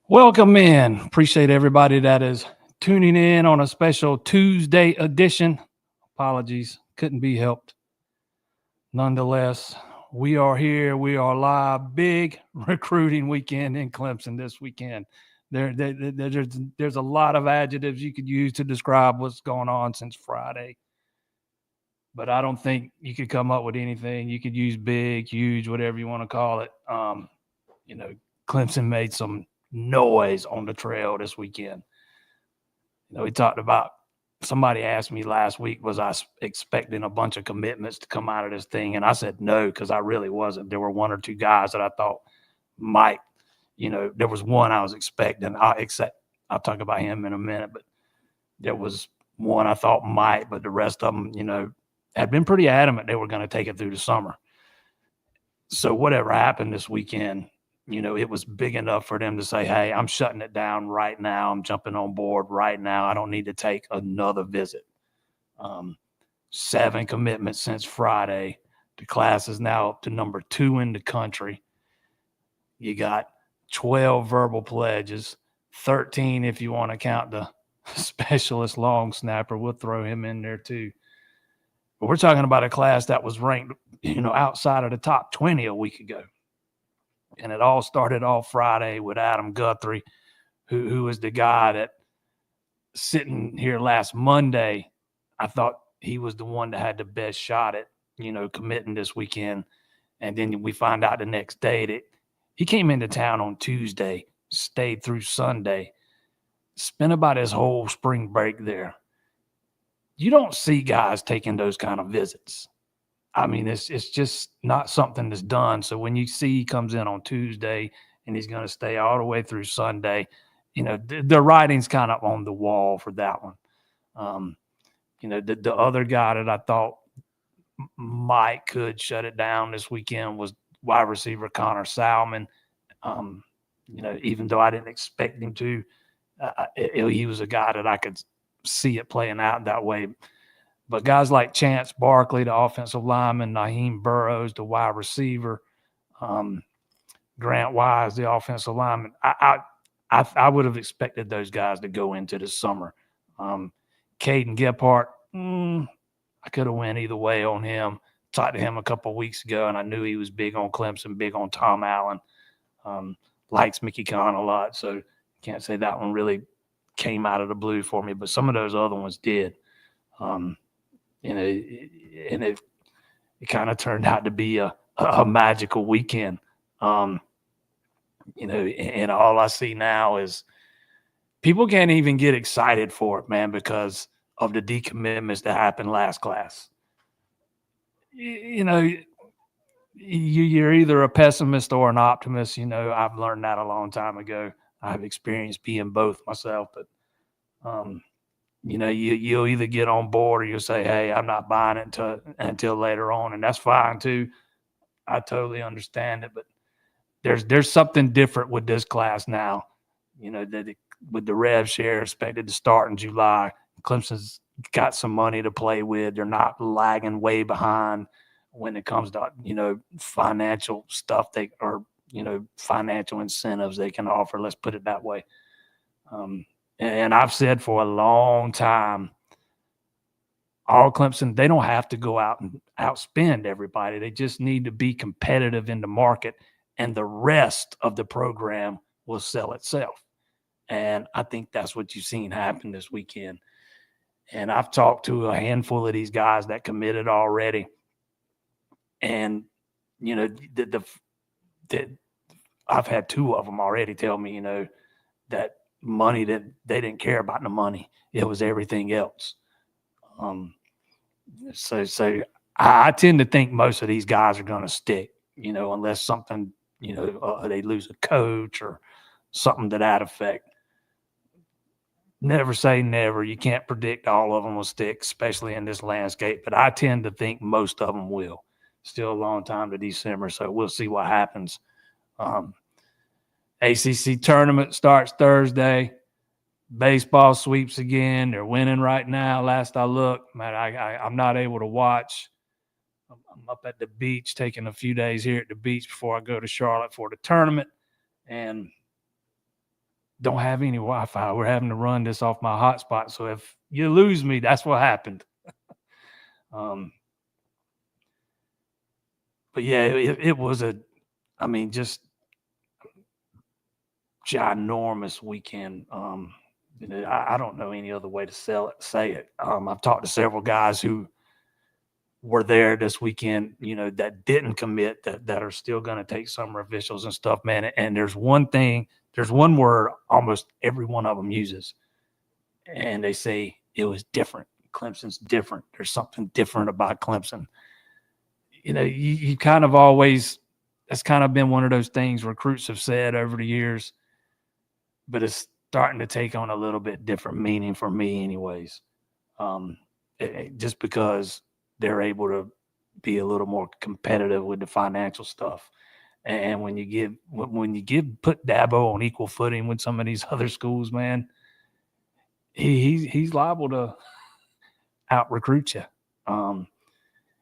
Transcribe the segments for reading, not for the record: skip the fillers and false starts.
Welcome in. Appreciate everybody that is tuning in on a special Tuesday edition. Apologies, couldn't be helped. Nonetheless, we are here. We are live. Big recruiting weekend in Clemson this weekend. There's a lot of adjectives you could use to describe what's going on since Friday. But I don't think you could come up with anything. You could use big, huge, whatever you want to call it. Clemson made some noise on the trail this weekend. We talked about, somebody asked me last week, was I expecting a bunch of commitments to come out of this thing? And I said no, because I really wasn't. There were one or two guys that I thought might, there was one I was expecting. I'll talk about him in a minute, but there was one I thought might, but the rest of them, had been pretty adamant they were going to take it through the summer. So whatever happened this weekend, it was big enough for them to say, hey, I'm shutting it down right now. I'm jumping on board right now. I don't need to take another visit. 7 commitments since Friday. The class is now up to number 2 in the country. You got 12 verbal pledges, 13 if you want to count the specialist long snapper. We'll throw him in there too. But we're talking about a class that was ranked, outside of the top 20 a week ago. And it all started off Friday with Adam Guthrie, who was the guy that sitting here last Monday, I thought he was the one that had the best shot at, committing this weekend. And then we find out the next day that he came into town on Tuesday, stayed through Sunday, spent about his whole spring break there. You don't see guys taking those kind of visits. I mean, it's just not something that's done. So when you see he comes in on Tuesday and he's going to stay all the way through Sunday, the writing's kind of on the wall for that one. The other guy that I thought might could shut it down this weekend was wide receiver Connor Salmon. Even though I didn't expect him to, he was a guy that I could see it playing out that way. But guys like Chance Barkley, the offensive lineman, Naheem Burrows, the wide receiver, Grant Wise, the offensive lineman, I would have expected those guys to go into the summer. Caden Gephardt, I could have went either way on him. Talked to him a couple of weeks ago, and I knew he was big on Clemson, big on Tom Allen, likes Mickey Kahn a lot. So can't say that one really came out of the blue for me, but some of those other ones did. And it kind of turned out to be a magical weekend. And all I see now is people can't even get excited for it, man, because of the decommitments that happened last class. You're either a pessimist or an optimist. I've learned that a long time ago. I've experienced being both myself, but you'll either get on board or you'll say, hey, I'm not buying it until later on. And that's fine too. I totally understand it, but there's something different with this class now, with the rev share expected to start in July. Clemson's got some money to play with. They're not lagging way behind when it comes to, financial stuff financial incentives they can offer. Let's put it that way. And I've said for a long time, all Clemson, they don't have to go out and outspend everybody. They just need to be competitive in the market, and the rest of the program will sell itself. And I think that's what you've seen happen this weekend. And I've talked to a handful of these guys that committed already. And, the I've had two of them already tell me, that money, that they didn't care about the money. It was everything else. So I tend to think most of these guys are going to stick, unless something, they lose a coach or something to that effect. Never say never. You can't predict all of them will stick, especially in this landscape. But I tend to think most of them will. Still a long time to December, so we'll see what happens. ACC tournament starts Thursday. Baseball sweeps again. They're winning right now. Last I looked, man, I'm not able to watch. I'm up at the beach, taking a few days here at the beach before I go to Charlotte for the tournament, and don't have any Wi-Fi. We're having to run this off my hotspot. So if you lose me, that's what happened. But yeah, it was just ginormous weekend. I don't know any other way to say it. I've talked to several guys who were there this weekend, that didn't commit, that are still going to take summer officials and stuff, man. And there's one word almost every one of them uses, and they say it was different. Clemson's different. There's something different about Clemson. You kind of always, that's kind of been one of those things recruits have said over the years, but it's starting to take on a little bit different meaning for me anyways. Just because they're able to be a little more competitive with the financial stuff. And when you put Dabo on equal footing with some of these other schools, man, he's liable to out recruit you.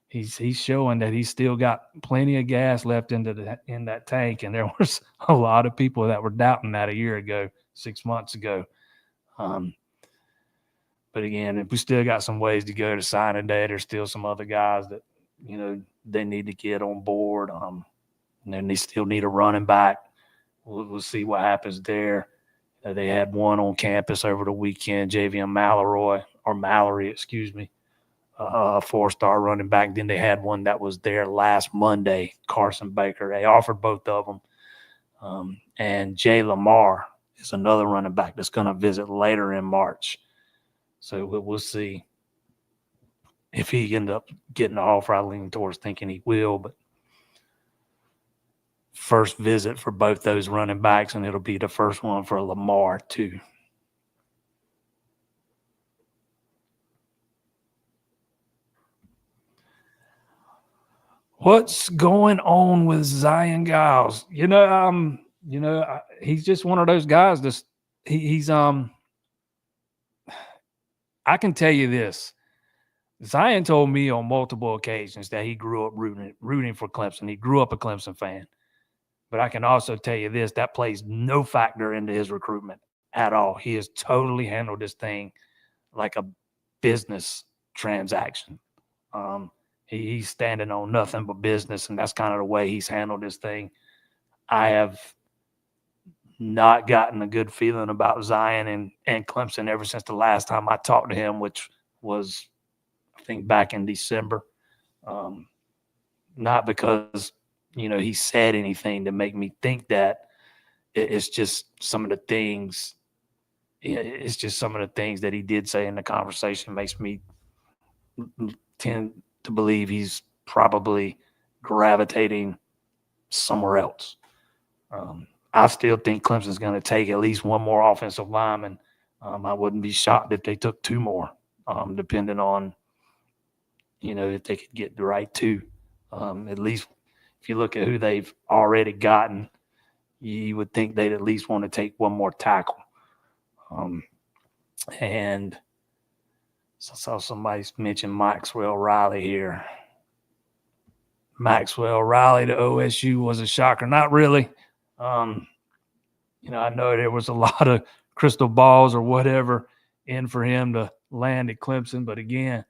He's showing that he's still got plenty of gas left in that tank, and there was a lot of people that were doubting that a year ago, 6 months ago. But again, if we still got some ways to go to signing day, there's still some other guys that they need to get on board. And then they still need a running back. We'll see what happens there. They had one on campus over the weekend, Javion Mallory, excuse me. A 4-star running back. Then they had one that was there last Monday, Carson Baker. They offered both of them. And Jay Lamar is another running back that's going to visit later in March. So we'll see if he ends up getting the offer. I lean towards thinking he will, but first visit for both those running backs, and it'll be the first one for Lamar too. What's going on with Zion Giles? He's just one of those guys. I can tell you this. Zion told me on multiple occasions that he grew up rooting for Clemson. He grew up a Clemson fan. But I can also tell you this, that plays no factor into his recruitment at all. He has totally handled this thing like a business transaction. He's standing on nothing but business, and that's kind of the way he's handled this thing. I have not gotten a good feeling about Zion and Clemson ever since the last time I talked to him, which was, I think, back in December. Not because, he said anything to make me think that. It's just some of the things. It's just some of the things that he did say in the conversation makes me tend to believe he's probably gravitating somewhere else. I still think Clemson's going to take at least one more offensive lineman. I wouldn't be shocked if they took two more, depending on, if they could get the right two. At least if you look at who they've already gotten, you would think they'd at least want to take one more tackle. And so I saw somebody mention Maxwell Riley here. Maxwell Riley to OSU was a shocker. Not really. I know there was a lot of crystal balls or whatever in for him to land at Clemson. But again,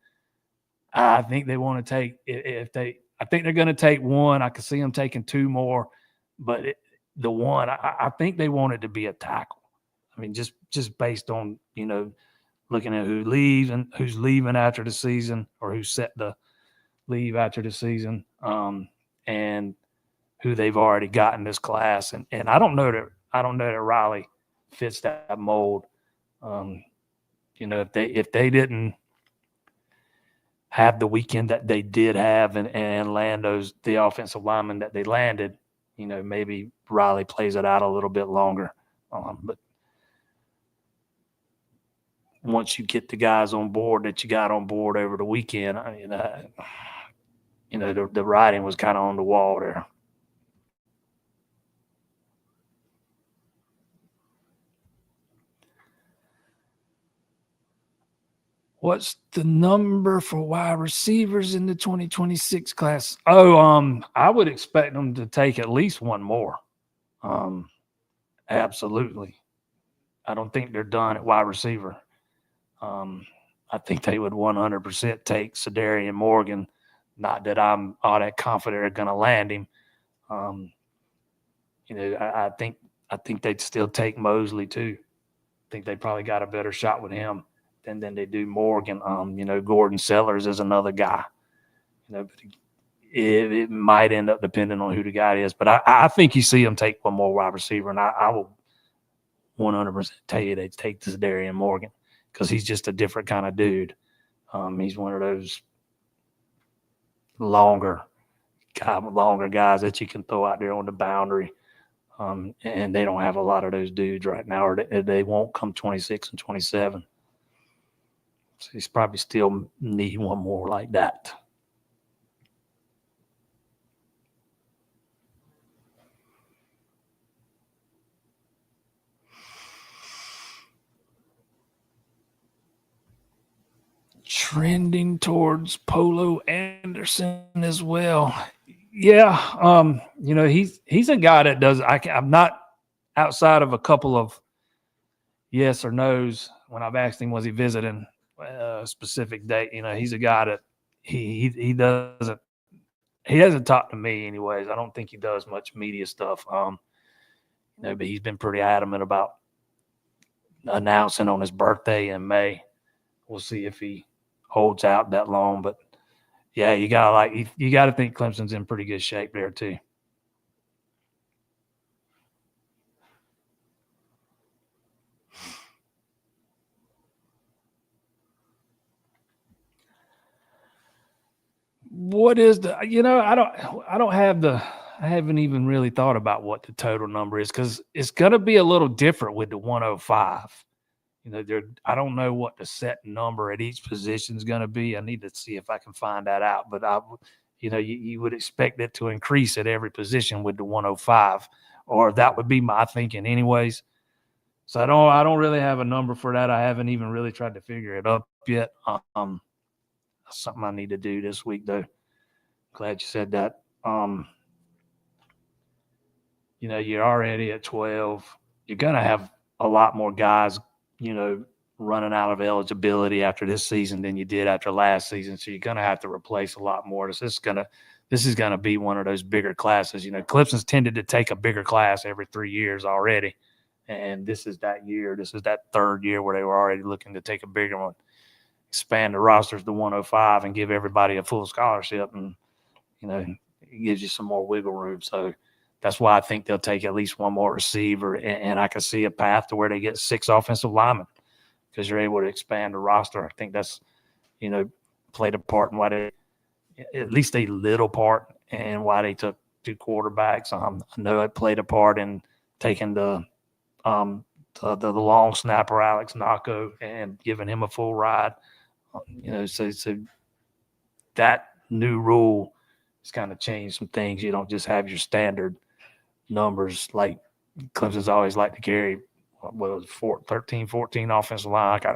I think they want to take I think they're going to take one. I could see them taking two more, but the one I think they want it to be a tackle. I mean, just based on looking at who leaves and who's leaving after the season, or who's set to leave after the season, and who they've already got in this class. And I don't know that Riley fits that mold. If they didn't have the weekend that they did have and land the offensive linemen that they landed, maybe Riley plays it out a little bit longer. But once you get the guys on board that you got on board over the weekend, the writing was kind of on the wall there. What's the number for wide receivers in the 2026 class? I would expect them to take at least one more. Absolutely. I don't think they're done at wide receiver. I think they would 100% take Sedarian Morgan. Not that I'm all that confident they're going to land him. I think they'd still take Mosley too. I think they probably got a better shot with him than they do Morgan. Gordon Sellers is another guy. But it might end up depending on who the guy is. But I think you see them take one more wide receiver, and I will 100% tell you they'd take this Sedarian Morgan, because he's just a different kind of dude. He's one of those longer guys that you can throw out there on the boundary. And they don't have a lot of those dudes right now, or they won't come 26 and 27. So he's probably still need one more like that. Trending towards Polo Anderson as well. Yeah, he's a guy that does. I'm not outside of a couple of yes or no's when I've asked him was he visiting a specific date. He's a guy that he hasn't talked to me anyways. I don't think he does much media stuff. But he's been pretty adamant about announcing on his birthday in May. We'll see if he holds out that long, but yeah, you gotta think Clemson's in pretty good shape there too. What is I haven't even really thought about what the total number is, because it's going to be a little different with the 105. I don't know what the set number at each position is going to be. I need to see if I can find that out. But you would expect it to increase at every position with the 105, or that would be my thinking, anyways. So I don't really have a number for that. I haven't even really tried to figure it up yet. That's something I need to do this week, though. Glad you said that. You're already at 12. You're going to have a lot more guys, running out of eligibility after this season than you did after last season. So you're going to have to replace a lot more. This is going to be one of those bigger classes. Clemson's tended to take a bigger class every 3 years already. And this is that year. This is that third year where they were already looking to take a bigger one, expand the rosters to 105 and give everybody a full scholarship. And, it gives you some more wiggle room. So that's why I think they'll take at least one more receiver. And I can see a path to where they get 6 offensive linemen, because you're able to expand the roster. I think that's, played a part in why they, at least a little part, and why they took 2 quarterbacks. I know it played a part in taking the long snapper, Alex Nacco, and giving him a full ride. So that new rule has kind of changed some things. You don't just have your standard numbers like Clemson's always like to carry. What was it, 13, 14 offensive line? I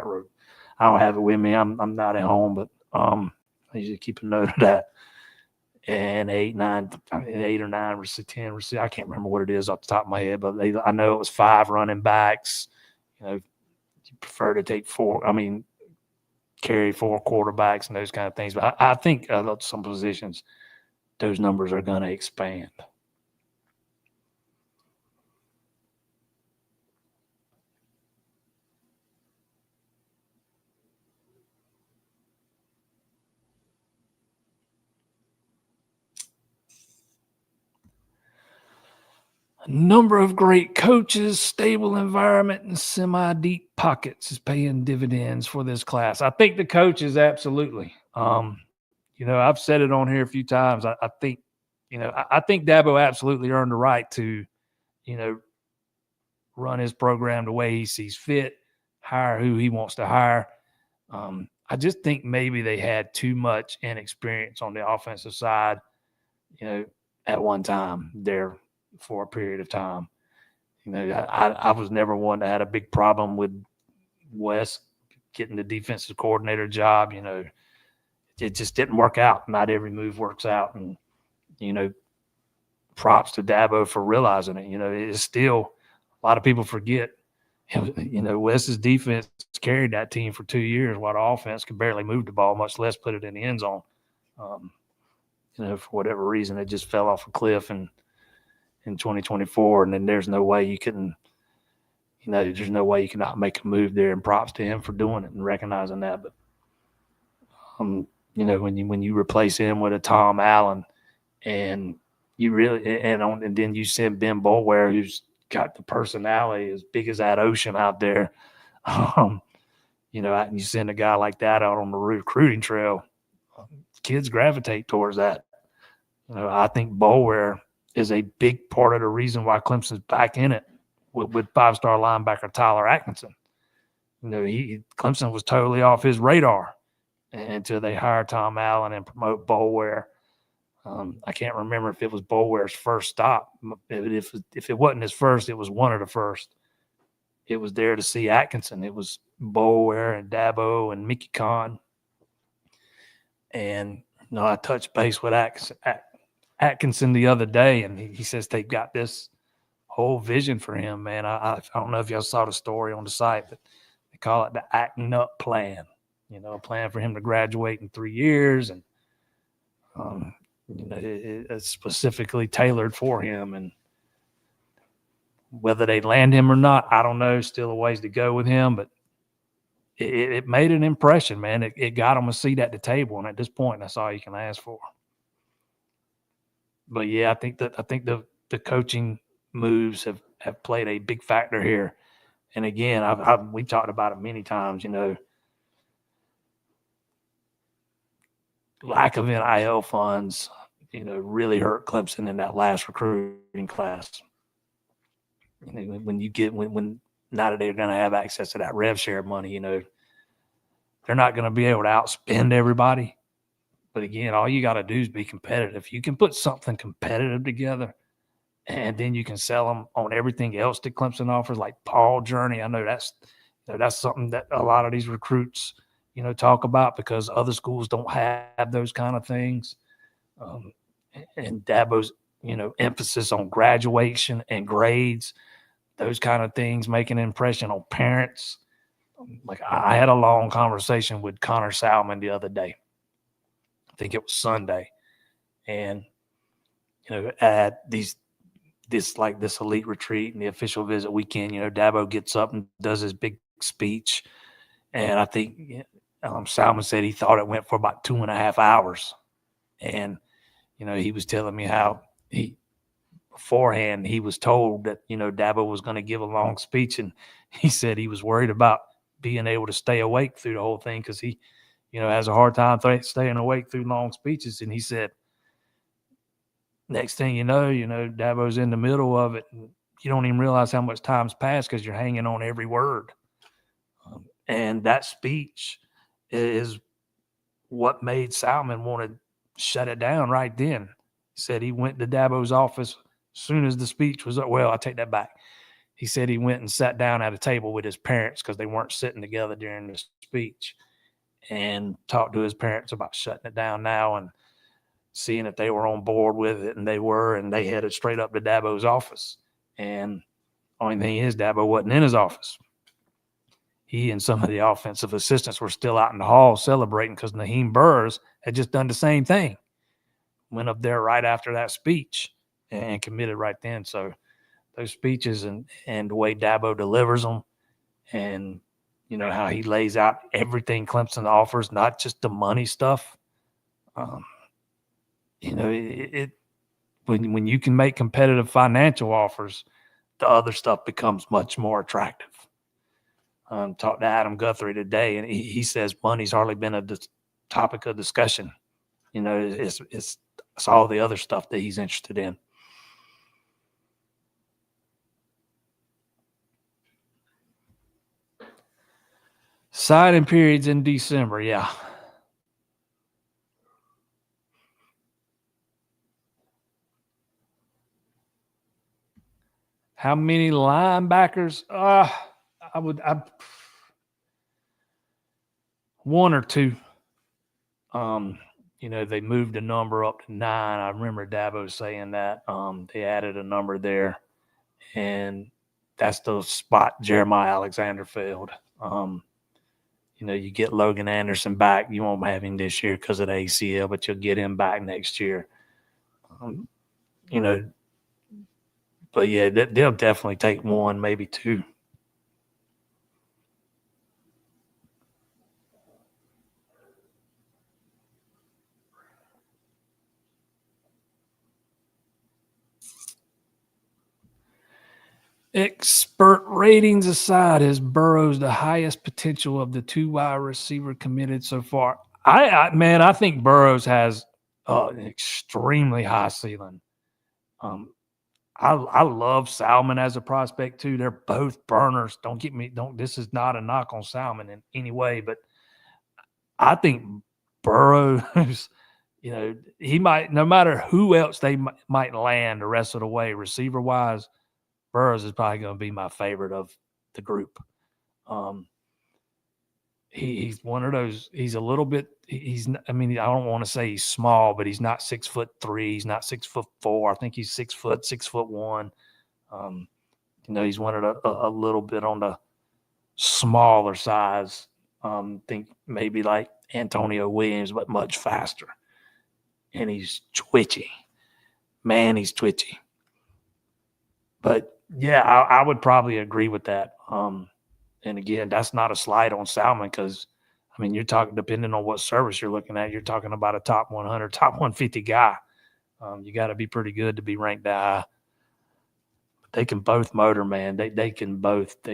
don't have it with me. I'm not at home, but I usually keep a note of that. And 8 or 9 or 10 receivers. I can't remember what it is off the top of my head, but I know it was 5 running backs. You prefer to take 4. carry 4 quarterbacks and those kind of things. But I think some positions, those numbers are going to expand. A number of great coaches, stable environment, and semi-deep pockets is paying dividends for this class. I think the coaches, absolutely. I've said it on here a few times. I think, I think Dabo absolutely earned the right to, run his program the way he sees fit, hire who he wants to hire. I just think maybe they had too much inexperience on the offensive side, at one time there for a period of time. I was never one that had a big problem with Wes getting the defensive coordinator job. It just didn't work out. Not every move works out. And, props to Dabo for realizing it. It's still a lot of people forget, Wes's defense carried that team for 2 years while the offense could barely move the ball, much less put it in the end zone. For whatever reason, it just fell off a cliff in 2024. And then there's no way you couldn't, there's no way you cannot make a move there. And props to him for doing it and recognizing that. But, when you replace him with a Tom Allen and you really, and then you send Ben Boulware, who's got the personality as big as that ocean out there. You send a guy like that out on the recruiting trail, kids gravitate towards that. I think Boulware is a big part of the reason why Clemson's back in it with 5-star linebacker Tyler Atkinson. Clemson was totally off his radar until they hired Tom Allen and promote Boulware. I can't remember if it was Boulware's first stop. If it wasn't his first, it was one of the first. It was there to see Atkinson. It was Boulware and Dabo and Mickey Kahn. And I touched base with Atkinson the other day, and he says they've got this whole vision for him, man. I don't know if y'all saw the story on the site, but they call it the Acting Up Plan. A plan for him to graduate in 3 years, and it's specifically tailored for him. And whether they land him or not, I don't know. Still a ways to go with him, but it made an impression, man. It got him a seat at the table, and at this point, that's all you can ask for. But yeah, I think the coaching moves have played a big factor here. And again, we've talked about it many times. Lack of NIL funds, really hurt Clemson in that last recruiting class. When now that they're going to have access to that rev share money, they're not going to be able to outspend everybody. But again, all you got to do is be competitive. You can put something competitive together, and then you can sell them on everything else that Clemson offers, like Paul Journey. I know that's something that a lot of these recruits, talk about because other schools don't have those kind of things. And Dabo's, emphasis on graduation and grades, those kind of things, making an impression on parents. Like I had a long conversation with Connor Salmon the other day. I think it was Sunday. And, at this elite retreat and the official visit weekend, Dabo gets up and does his big speech. And I think Salmon said he thought it went for about 2.5 hours. And, he was telling me how beforehand he was told that, Dabo was going to give a long speech. And he said he was worried about being able to stay awake through the whole thing because he, has a hard time staying awake through long speeches. And he said, next thing you know, Dabo's in the middle of it. And you don't even realize how much time's passed because you're hanging on every word. And that speech is what made Salmon want to shut it down right then. He said he went to Dabo's office as soon as the speech was up. Well, I take that back. He said he went and sat down at a table with his parents because they weren't sitting together during the speech, and talked to his parents about shutting it down now and seeing if they were on board with it. And they were, and they headed straight up to Dabo's office. And only thing is, Dabo wasn't in his office. he and some of the offensive assistants were still out in the hall celebrating because Naheem Burrs had just done the same thing. Went up there right after that speech and committed right then. So those speeches and the way Dabo delivers them, and how he lays out everything Clemson offers, not just the money stuff. When you can make competitive financial offers, the other stuff becomes much more attractive. Talked to Adam Guthrie today, and he says money's hardly been a topic of discussion. It's all the other stuff that he's interested in. Signing periods in December, yeah. How many linebackers? One or two. They moved the number up to 9. I remember Dabo saying that. They added a number there, and that's the spot Jeremiah Alexander filled. You get Logan Anderson back. You won't have him this year because of the ACL, but you'll get him back next year. But yeah, they'll definitely take one, maybe two. Expert ratings aside, is Burrows the highest potential of the 2 wide receiver committed so far? I think Burrows has an extremely high ceiling. I love Salmon as a prospect too. They're both burners. This is not a knock on Salmon in any way, but I think Burrows, he might, no matter who else they might land the rest of the way, receiver wise, Burrows is probably going to be my favorite of the group. He's one of those. He's a little bit. I don't want to say he's small, but he's not 6'3". He's not 6'4". I think he's 6 foot, 6'1". He's one of a little bit on the smaller size. Think maybe like Antonio Williams, but much faster. And he's twitchy. Man, he's twitchy. But yeah, I would probably agree with that. And again, that's not a slight on Salmon because, you're talking, depending on what service you're looking at, you're talking about a top 100, top 150 guy. You got to be pretty good to be ranked that high. But they can both motor, man. They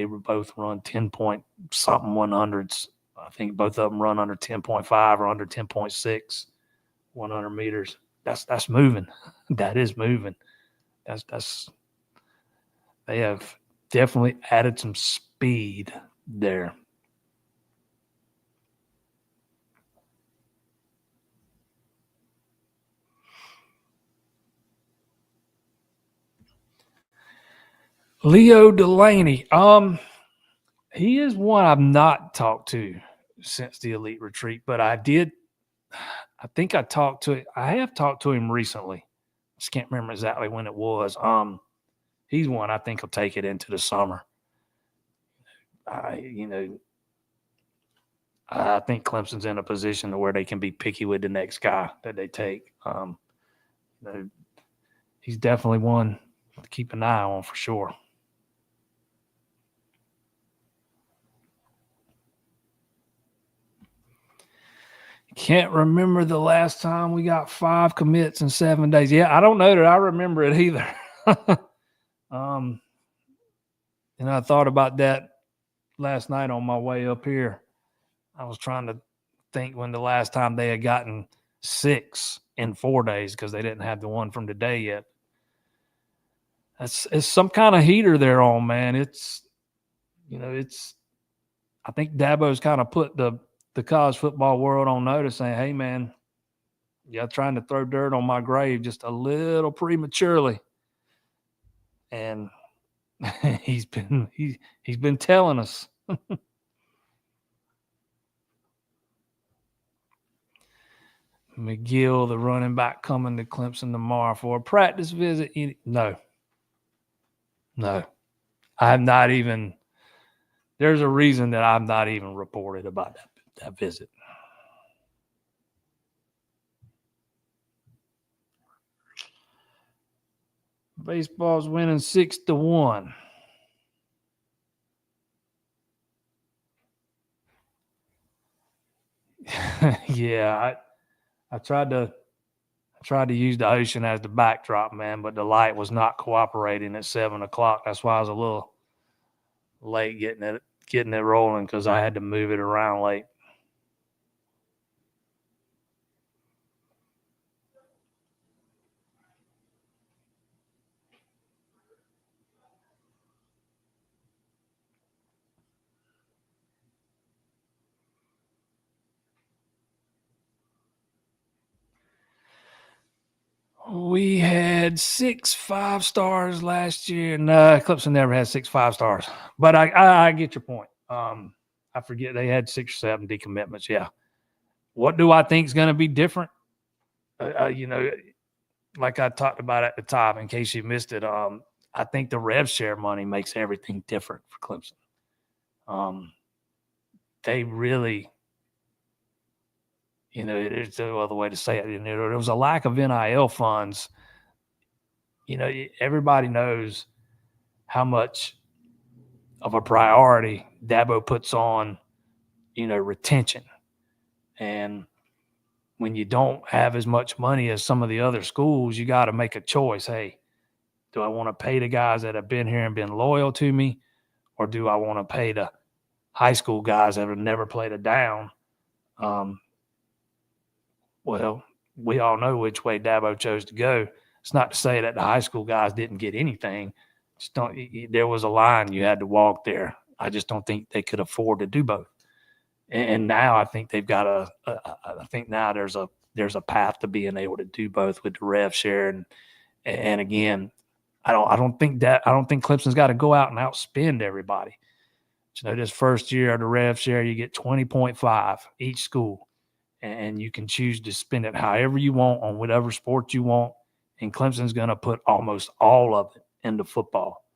were both run 10-point-something 100s. I think both of them run under 10.5 or under 10.6, 100 meters. That's moving. That is moving. They have definitely added some speed there. Leo Delaney. He is one I've not talked to since the Elite Retreat, but I think I have talked to him recently. Just can't remember exactly when it was. He's one I think will take it into the summer. I think Clemson's in a position to where they can be picky with the next guy that they take. He's definitely one to keep an eye on for sure. Can't remember the last time we got 5 commits in 7 days. Yeah, I don't know that I remember it either. I thought about that last night on my way up here. I was trying to think when the last time they had gotten 6 in 4 days because they didn't have the one from today yet. It's some kind of heater they're on, man. I think Dabo's kind of put the college football world on notice saying, hey, man, you're trying to throw dirt on my grave just a little prematurely. And he's been telling us. McGill, the running back, coming to Clemson tomorrow for a practice visit. No. I have not even there's a reason that I'm not even reported about that visit. Baseball's winning 6-1. Yeah, I tried to use the ocean as the backdrop, man, but the light was not cooperating at 7 o'clock. That's why I was a little late getting it rolling because I had to move it around late. We had 6 5-stars last year. No, Clemson never had 6 5-stars. But I get your point. I forget they had 6 or 7 decommitments. Yeah. What do I think is going to be different? Like I talked about at the top, in case you missed it, I think the rev share money makes everything different for Clemson. They really, there's no other way to say it. There was a lack of NIL funds. Everybody knows how much of a priority Dabo puts on, retention. And when you don't have as much money as some of the other schools, you got to make a choice. Hey, do I want to pay the guys that have been here and been loyal to me, or do I want to pay the high school guys that have never played a down? Well, we all know which way Dabo chose to go. It's not to say that the high school guys didn't get anything. There was a line you had to walk there. I just don't think they could afford to do both. And now I think they've got I think now there's a path to being able to do both with the rev share. And again, I don't think Clemson's got to go out and outspend everybody. This first year of the rev share, you get 20.5 each school, and you can choose to spend it however you want on whatever sport you want. And Clemson's going to put almost all of it into football.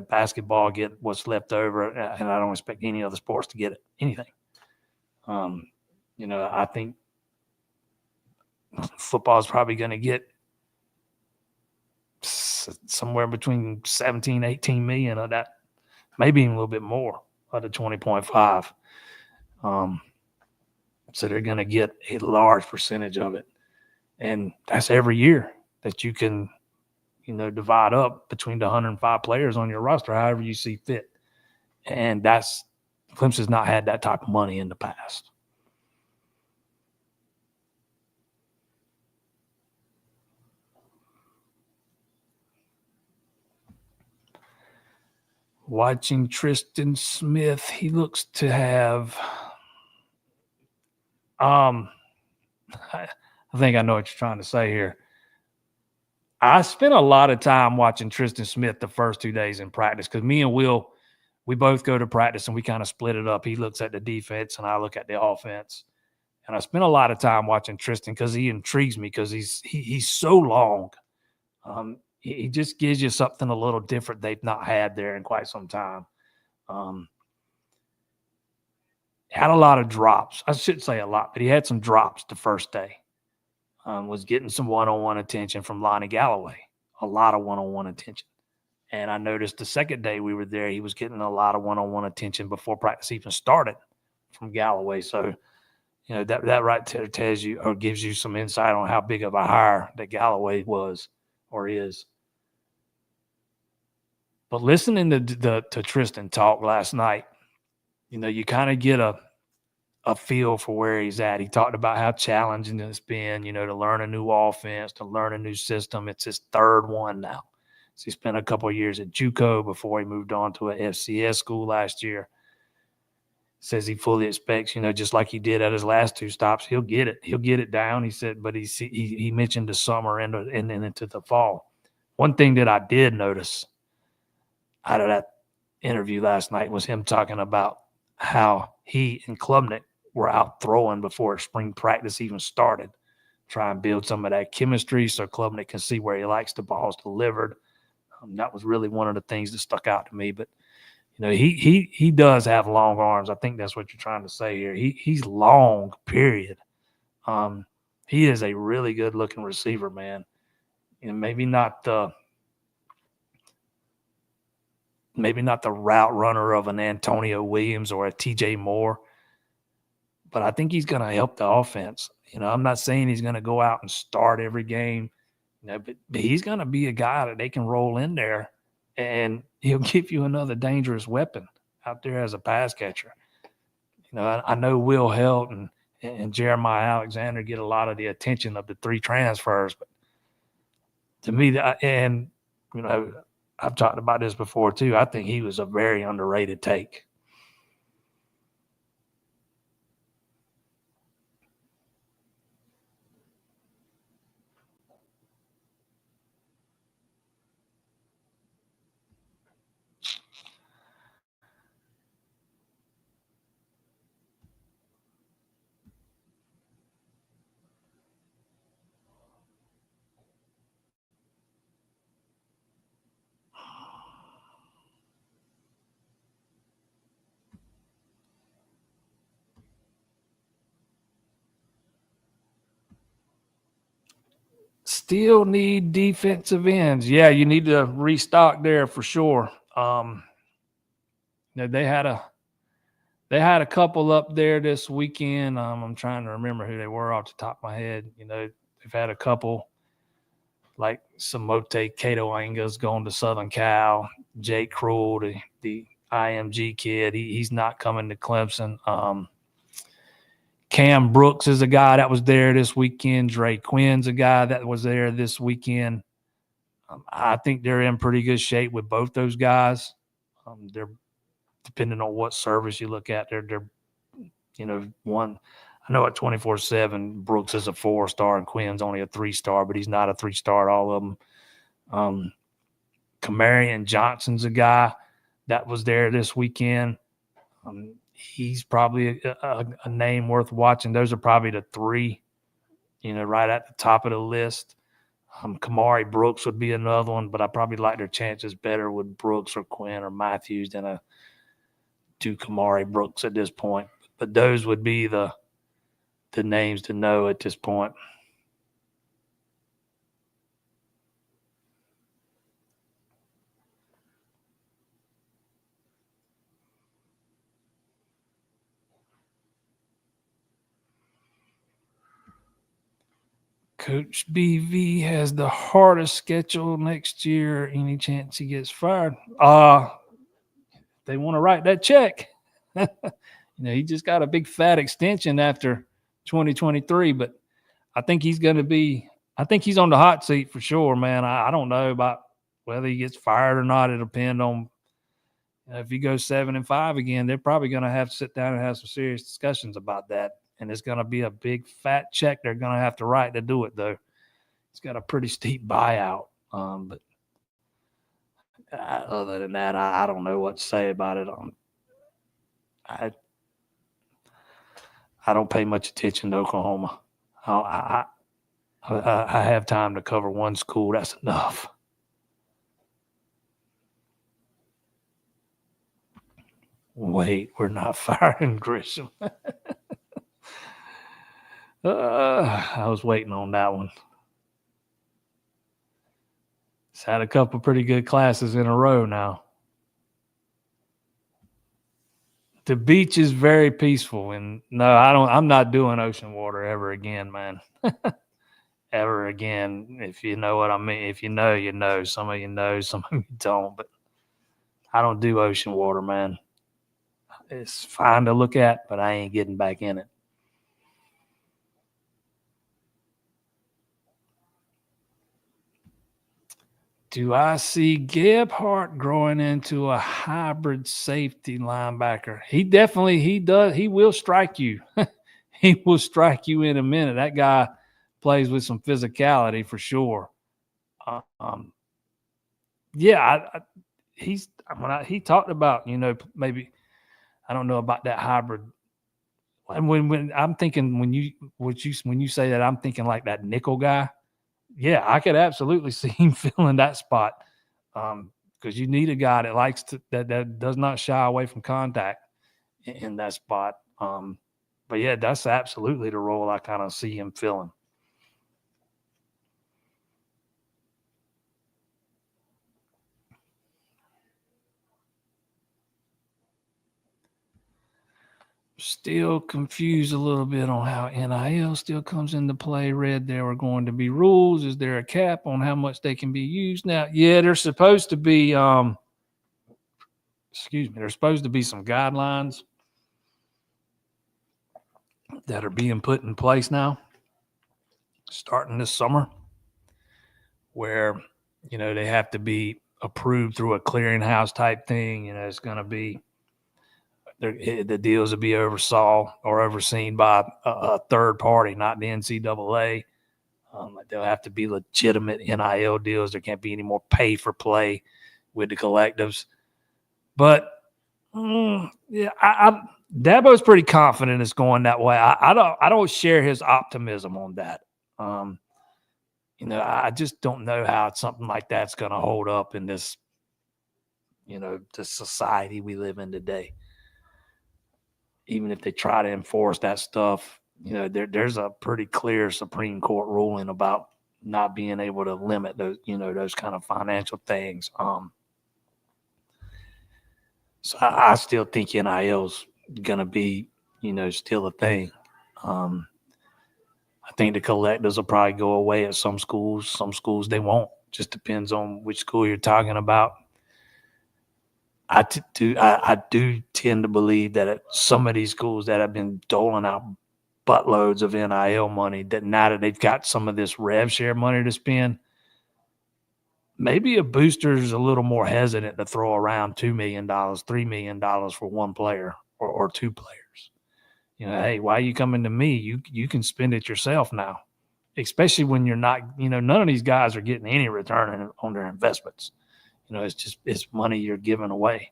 Basketball get what's left over, and I don't expect any other sports to get anything. I think football is probably going to get somewhere between 17, 18 million of that, maybe even a little bit more of the 20.5. So they're going to get a large percentage of it. And that's every year that you can, divide up between the 105 players on your roster, however you see fit. And Clemson's not had that type of money in the past. Watching Tristan Smith, he looks to have I think I know what you're trying to say here. I spent a lot of time watching Tristan Smith the first 2 days in practice because me and Will, we both go to practice and we kind of split it up. He looks at the defense and I look at the offense. And I spent a lot of time watching Tristan because he intrigues me because he's so long. He just gives you something a little different they've not had there in quite some time. Had a lot of drops. I shouldn't say a lot, but he had some drops the first day. Was getting some one-on-one attention from Lonnie Galloway, a lot of one-on-one attention. And I noticed the second day we were there, he was getting a lot of one-on-one attention before practice even started from Galloway. So, that right there tells you or gives you some insight on how big of a hire that Galloway was or is. But listening to Tristan talk last night, you kind of get a feel for where he's at. He talked about how challenging it's been, to learn a new offense, to learn a new system. It's his third one now. So he spent a couple of years at JUCO before he moved on to a FCS school last year. Says he fully expects, just like he did at his last 2 stops, he'll get it. He'll get it down. He said, but he mentioned the summer and into the fall. One thing that I did notice out of that interview last night was him talking about how he and Klubnik were out throwing before spring practice even started, try and build some of that chemistry so Klubnik can see where he likes the balls delivered. That was really one of the things that stuck out to me. But He does have long arms. I think that's what you're trying to say here. He's long, period. Um, he is a really good looking receiver, man. Maybe not the route runner of an Antonio Williams or a TJ Moore, but I think he's going to help the offense. I'm not saying he's going to go out and start every game, but he's going to be a guy that they can roll in there, and he'll give you another dangerous weapon out there as a pass catcher. I know Will Helt and Jeremiah Alexander get a lot of the attention of the three transfers, but to me, I've talked about this before too. I think he was a very underrated take. Still need defensive ends. Yeah, you need to restock there for sure. They had a couple up there this weekend. I'm trying to remember who they were off the top of my head. They've had a couple like Samote Cato Angas going to Southern Cal, Jake Cruel, the IMG kid. He's not coming to Clemson. Cam Brooks is a guy that was there this weekend. Dre Quinn's a guy that was there this weekend. I think they're in pretty good shape with both those guys. They're depending on what service you look at. They're one. I know at 24/7, Brooks is a 4-star and Quinn's only a 3-star, but he's not a 3-star at all of them. Kamarian Johnson's a guy that was there this weekend. He's probably a name worth watching. Those are probably the three, right at the top of the list. Kamari Brooks would be another one, but I probably like their chances better with Brooks or Quinn or Matthews than a do Kamari Brooks at this point. But those would be the names to know at this point. Coach BV has the hardest schedule next year. Any chance he gets fired? They want to write that check. He just got a big fat extension after 2023, but I think he's on the hot seat for sure, man. I don't know about whether he gets fired or not. It'll depend on if he goes 7-5 again. They're probably going to have to sit down and have some serious discussions about that. And it's going to be a big fat check they're going to have to write to do it, though. He's got a pretty steep buyout. But other than that, I don't know what to say about it. I don't pay much attention to Oklahoma. I have time to cover one school. That's enough. Wait, we're not firing Grisham. I was waiting on that one. It's had a couple pretty good classes in a row now. The beach is very peaceful, and no, I'm not doing ocean water ever again, man. Ever again. If you know what I mean. If you know, you know. Some of you know, some of you don't. But I don't do ocean water, man. It's fine to look at, but I ain't getting back in it. Do I see Gebhardt growing into a hybrid safety linebacker? He does. He will strike you. He will strike you in a minute. That guy plays with some physicality for sure. He talked about, maybe, I don't know about that hybrid. And when I'm thinking, when you say that, I'm thinking like that nickel guy. Yeah, I could absolutely see him filling that spot. because you need a guy that likes to that does not shy away from contact in that spot. But yeah, that's absolutely the role I kind of see him filling. Still confused a little bit on how NIL still comes into play. Read there were going to be rules. Is there a cap on how much they can be used now? Yeah, there's supposed to be there's supposed to be some guidelines that are being put in place now starting this summer where they have to be approved through a clearinghouse type thing. It's going to be the deals will be oversaw or overseen by a third party, not the NCAA. They'll have to be legitimate NIL deals. There can't be any more pay for play with the collectives. But Dabo's pretty confident it's going that way. I don't share his optimism on that. I just don't know how something like that's going to hold up in this, the society we live in today. Even if they try to enforce that stuff, there's a pretty clear Supreme Court ruling about not being able to limit those, those kind of financial things. So I still think NIL's going to be, still a thing. I think the collectives will probably go away at some schools. Some schools they won't. Just depends on which school you're talking about. I do tend to believe that at some of these schools that have been doling out buttloads of NIL money, that now that they've got some of this rev share money to spend, maybe a booster is a little more hesitant to throw around $2 million, $3 million for one player or two players. Hey, why are you coming to me? You can spend it yourself now, especially when you're not, none of these guys are getting any return on their investments. It's money you're giving away.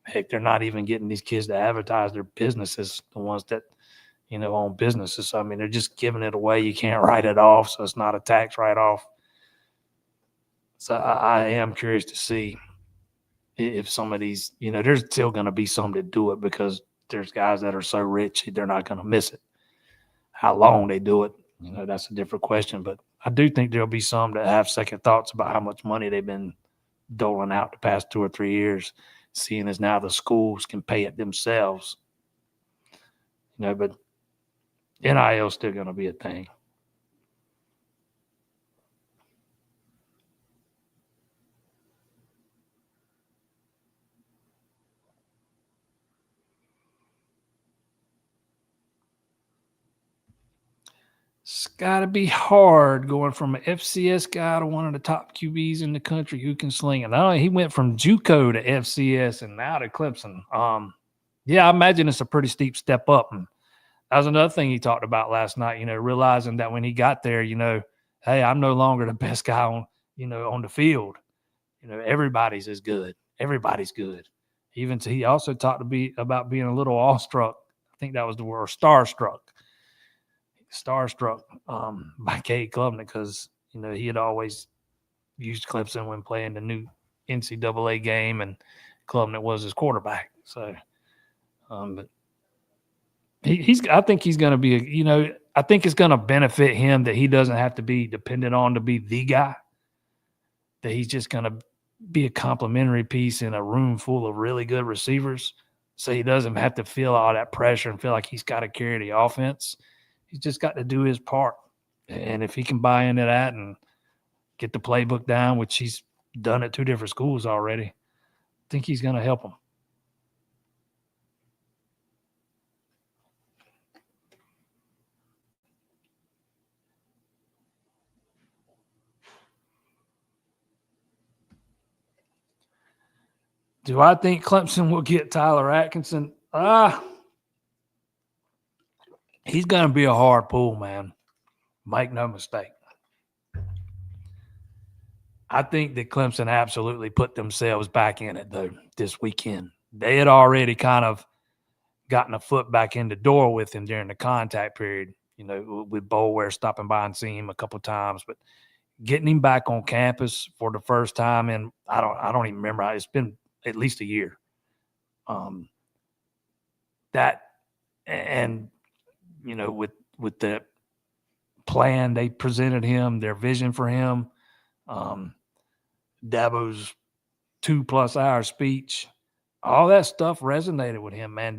Heck, they're not even getting these kids to advertise their businesses, the ones that, own businesses. So, they're just giving it away. You can't write it off, so it's not a tax write-off. So I am curious to see if some of these, there's still going to be some that do it because there's guys that are so rich, they're not going to miss it. How long they do it, that's a different question. But I do think there'll be some that have second thoughts about how much money they've been doling out the past 2 or 3 years, seeing as now the schools can pay it themselves. But NIL is still going to be a thing. It's got to be hard going from an FCS guy to one of the top QBs in the country who can sling it. Not only he went from JUCO to FCS and now to Clemson. Yeah, I imagine it's a pretty steep step up. And that was another thing he talked about last night, realizing that when he got there, hey, I'm no longer the best guy on the field. Everybody's as good. Everybody's good. He also talked about being a little awestruck. I think that was the word, starstruck by Cade Klubnik because, he had always used Clemson when playing the new NCAA game, and Klubnik was his quarterback. So, but I think he's going to be, I think it's going to benefit him that he doesn't have to be dependent on to be the guy, that he's just going to be a complimentary piece in a room full of really good receivers. So he doesn't have to feel all that pressure and feel like he's got to carry the offense. He's just got to do his part. And if he can buy into that and get the playbook down, which he's done at 2 different schools already, I think he's going to help him. Do I think Clemson will get Tyler Atkinson? He's going to be a hard pull, man. Make no mistake. I think that Clemson absolutely put themselves back in it, though, this weekend. They had already kind of gotten a foot back in the door with him during the contact period, with Boulware stopping by and seeing him a couple of times. But getting him back on campus for the first time in I don't even remember. It's been at least a year. That and with the plan they presented him, their vision for him, Dabo's 2+ hour speech, all that stuff resonated with him, man.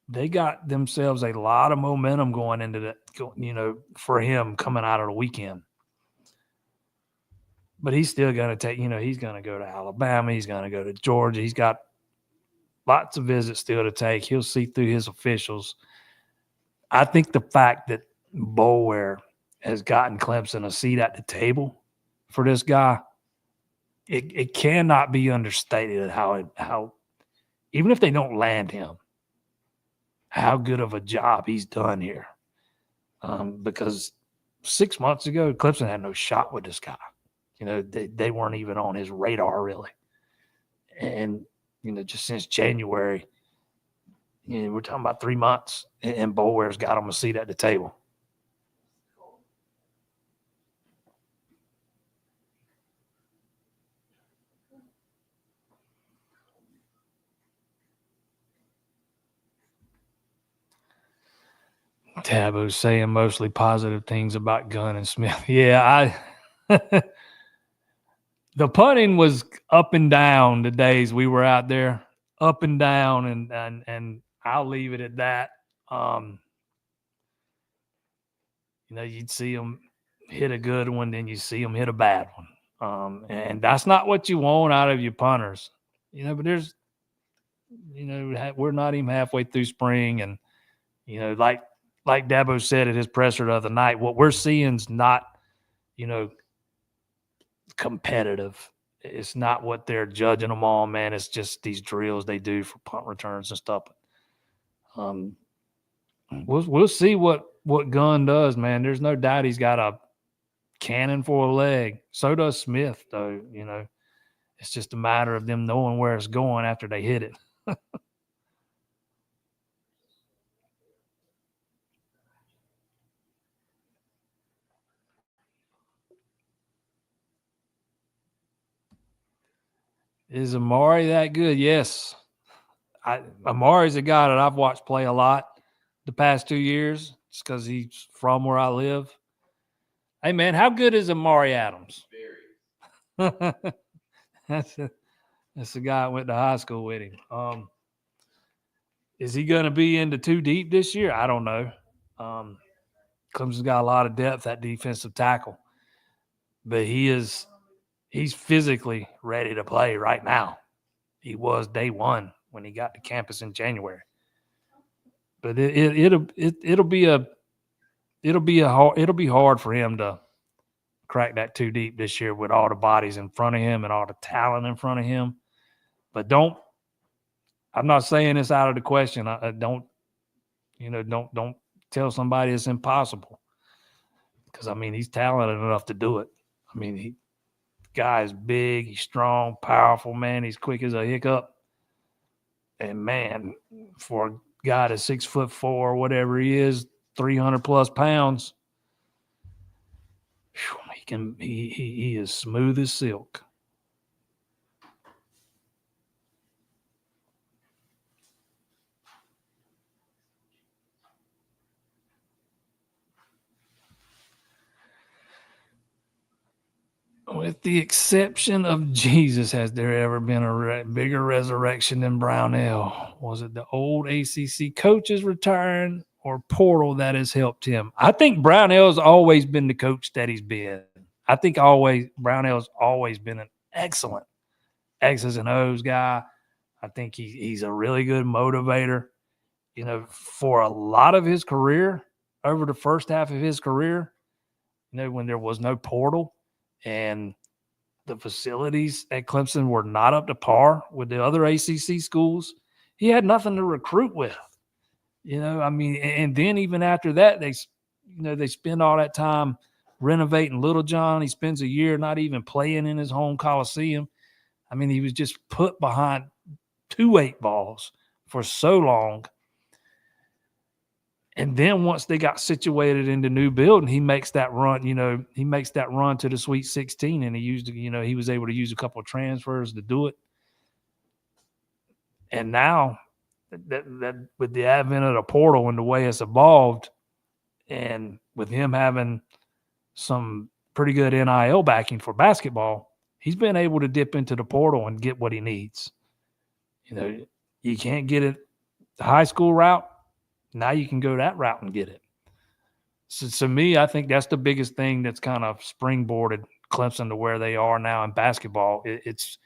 They got themselves a lot of momentum going into that, for him coming out of the weekend. But he's still going to take, he's going to go to Alabama. He's going to go to Georgia. He's got lots of visits still to take. He'll see through his officials. I think the fact that Boulware has gotten Clemson a seat at the table for this guy, it cannot be understated how even if they don't land him, how good of a job he's done here. Because 6 months ago, Clemson had no shot with this guy. They weren't even on his radar really. And, just since January, we're talking about 3 months, and Boulware's got him a seat at the table. Tabo's saying mostly positive things about Gunn and Smith. Yeah, the punting was up and down the days we were out there, up and down, and I'll leave it at that. You'd see them hit a good one, then you see them hit a bad one, and that's not what you want out of your punters. But there's, we're not even halfway through spring, and like Dabo said at his presser the other night, what we're seeing is not, competitive. It's not what they're judging them on, man. It's just these drills they do for punt returns and stuff. We'll see what Gunn does, man. There's no doubt he's got a cannon for a leg. So does Smith, though. It's just a matter of them knowing where it's going after they hit it. Is Amari that good? Yes. Amari's a guy that I've watched play a lot the past 2 years just because he's from where I live. Hey, man, how good is Amari Adams? Very. That's the guy I went to high school with him. Is he going to be into too deep this year? I don't know. Clemson's got a lot of depth at defensive tackle. But he's physically ready to play right now. He was day one when he got to campus in January. But it'll be hard for him to crack that too deep this year with all the bodies in front of him and all the talent in front of him. But I'm not saying this out of the question. Don't tell somebody it's impossible. Because he's talented enough to do it. The guy is big, he's strong, powerful, man. He's quick as a hiccup. And man, for a guy that's 6'4", whatever he is, 300+ pounds, he is smooth as silk. With the exception of Jesus, has there ever been a bigger resurrection than Brownell? Was it the old ACC coach's return or portal that has helped him? I think Brownell's always been the coach that he's been. I think Brownell's always been an excellent X's and O's guy. I think he's a really good motivator. For a lot of his career, over the first half of his career, when there was no portal, and the facilities at Clemson were not up to par with the other ACC schools, he had nothing to recruit with. And then even after that, they spend all that time renovating Littlejohn. He spends a year not even playing in his home Coliseum. He was just put behind 2 8 balls for so long. And then once they got situated in the new building, he makes that run, he makes that run to the Sweet 16, and he was able to use a couple of transfers to do it. And now that with the advent of the portal and the way it's evolved, and with him having some pretty good NIL backing for basketball, he's been able to dip into the portal and get what he needs. You can't get it the high school route. Now you can go that route and get it. So to me, I think that's the biggest thing that's kind of springboarded Clemson to where they are now in basketball. It's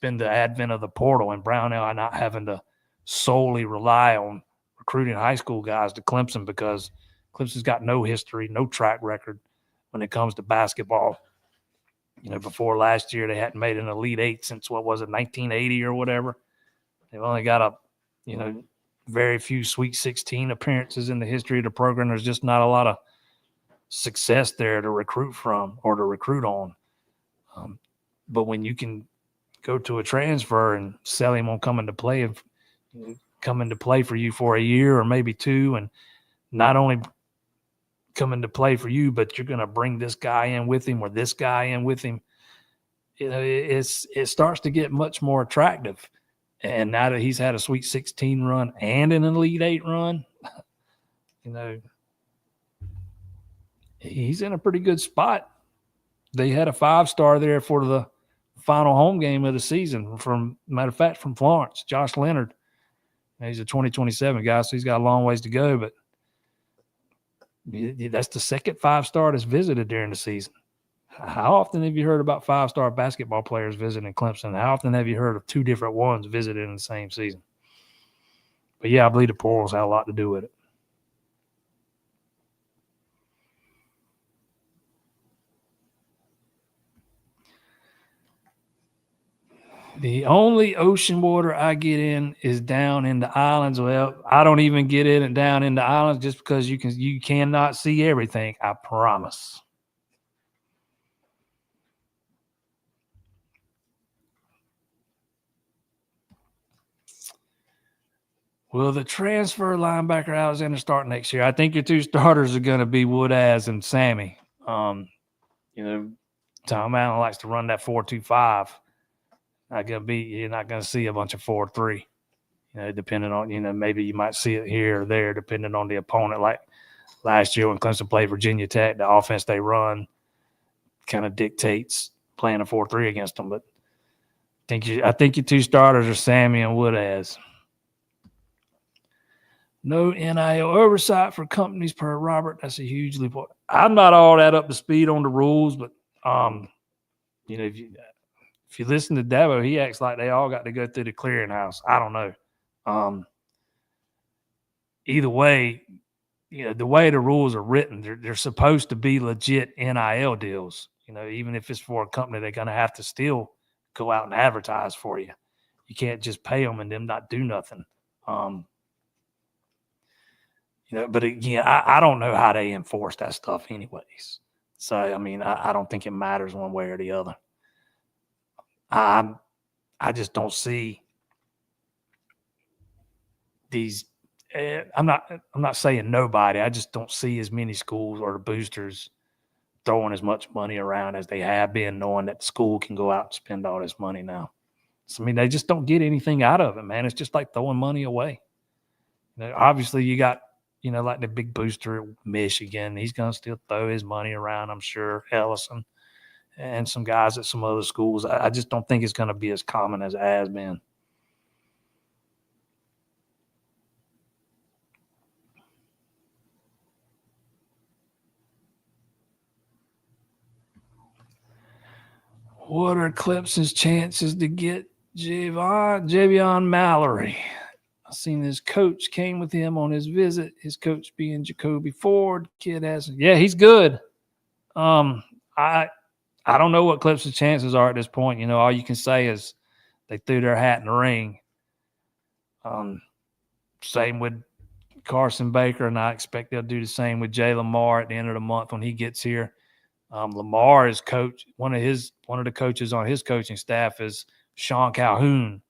been the advent of the portal and Brownell not having to solely rely on recruiting high school guys to Clemson, because Clemson's got no history, no track record when it comes to basketball. Before last year, they hadn't made an Elite Eight since, 1980 or whatever. They've only got very few Sweet 16 appearances in the history of the program. There's just not a lot of success there to recruit from or to recruit on. But when you can go to a transfer and sell him on coming to play for you for a year or maybe two, and not only coming to play for you, but you're going to bring this guy in with him or this guy in with him, it starts to get much more attractive. And now that he's had a Sweet 16 run and an Elite Eight run, he's in a pretty good spot. They had a 5-star there for the final home game of the season from Florence, Josh Leonard. He's a 2027 guy, so he's got a long ways to go, but that's the second 5-star that's visited during the season. How often have you heard about 5-star basketball players visiting Clemson? How often have you heard of two different ones visited in the same season? But yeah, I believe the portals had a lot to do with it. The only ocean water I get in is down in the islands. Well, I don't even get in and down in the islands just because you cannot see everything. I promise. Will the transfer linebacker Alexander start next year? I think your two starters are going to be Woodaz and Sammy. Tom Allen likes to run that 4-2-5. You're not going to see a bunch of 4-3. Depending on, maybe you might see it here or there, depending on the opponent. Like last year when Clemson played Virginia Tech, the offense they run kind of dictates playing a 4-3 against them. But I think your two starters are Sammy and Woodaz. No NIL oversight for companies per Robert. That's a huge leap. I'm not all that up to speed on the rules, but if you listen to Dabo, he acts like they all got to go through the clearinghouse. I don't know. Either way, the way the rules are written, they're supposed to be legit NIL deals. Even if it's for a company, they're going to have to still go out and advertise for you. You can't just pay them and them not do nothing. But again, I don't know how they enforce that stuff anyways. So, I don't think it matters one way or the other. I just don't see these. I'm not saying nobody. I just don't see as many schools or the boosters throwing as much money around as they have been, knowing that the school can go out and spend all this money now. So, they just don't get anything out of it, man. It's just like throwing money away. Obviously, you got, like the big booster at Michigan. He's going to still throw his money around, I'm sure. Ellison and some guys at some other schools. I just don't think it's going to be as common as it has been. What are Clemson's chances to get Javion Mallory? I've seen his coach came with him on his visit. His coach being Jacoby Ford. Kid he's good. I don't know what Clemson's chances are at this point. All you can say is they threw their hat in the ring. Same with Carson Baker, and I expect they'll do the same with Jay Lamar at the end of the month when he gets here. Lamar is coach. One of the coaches on his coaching staff is Sean Calhoun,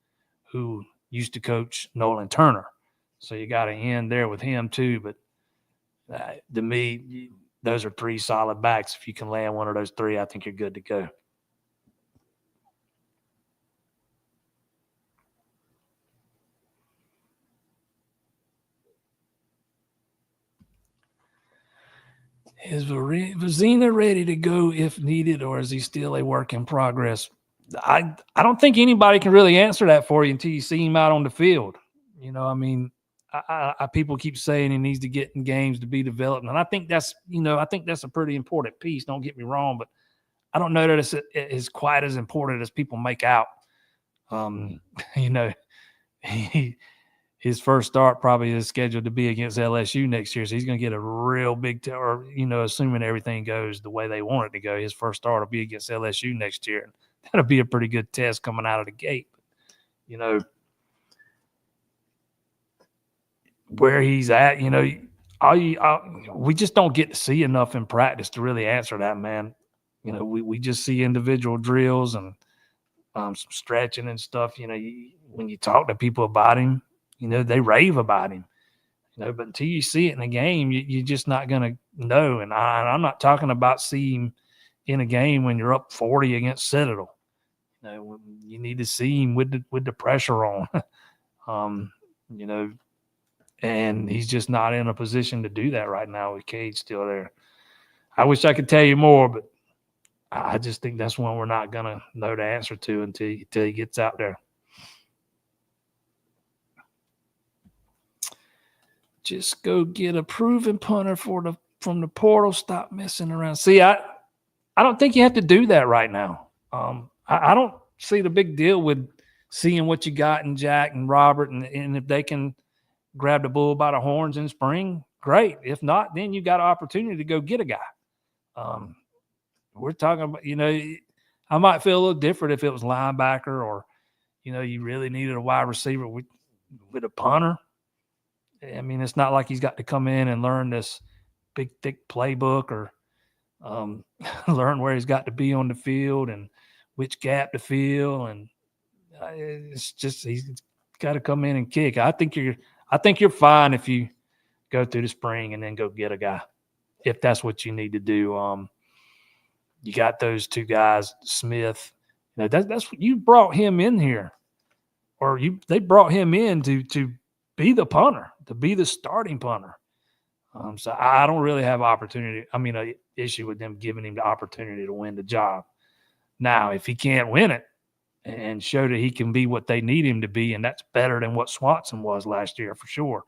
who used to coach Nolan Turner. So you got to end there with him too. But To me, those are three solid backs. If you can land one of those three, I think you're good to go. Is Vizina ready to go if needed, or is he still a work in progress? I don't think anybody can really answer that for you until you see him out on the field. I mean, people keep saying he needs to get in games to be developed, and I think that's a pretty important piece. Don't get me wrong, but I don't know that it's quite as important as people make out. You know, he, his first start probably is scheduled to be against LSU next year, so he's going to get a real big assuming everything goes the way they want it to go, his first start will be against LSU next year. That'll be a pretty good test coming out of the gate. Where he's at, we just don't get to see enough in practice to really answer that, man. We just see individual drills and some stretching and stuff. When you talk to people about him, they rave about him. But until you see it in a game, you're just not going to know. And I'm not talking about seeing him in a game when you're up 40 against Citadel. You need to see him with the pressure on. And he's just not in a position to do that right now with Cade still there. I wish I could tell you more, but I just think that's one we're not going to know the answer to until he gets out there. Just go get a proven punter from the portal. Stop messing around. See, I don't think you have to do that right now. I don't see the big deal with seeing what you got in Jack and Robert, and if they can grab the bull by the horns in spring, great. If not, then you got an opportunity to go get a guy. We're talking about, I might feel a little different if it was linebacker or, you really needed a wide receiver with a punter. I mean, it's not like he's got to come in and learn this big, thick playbook or learn where he's got to be on the field and which gap to fill. And it's just he's got to come in and kick. I think you're fine if you go through the spring and then go get a guy, if that's what you need to do. You got those two guys, Smith. That's what you brought him in here, or they brought him in to be the punter, to be the starting punter. So I don't really have an issue with them giving him the opportunity to win the job. Now, if he can't win it and show that he can be what they need him to be, and that's better than what Swanson was last year for sure,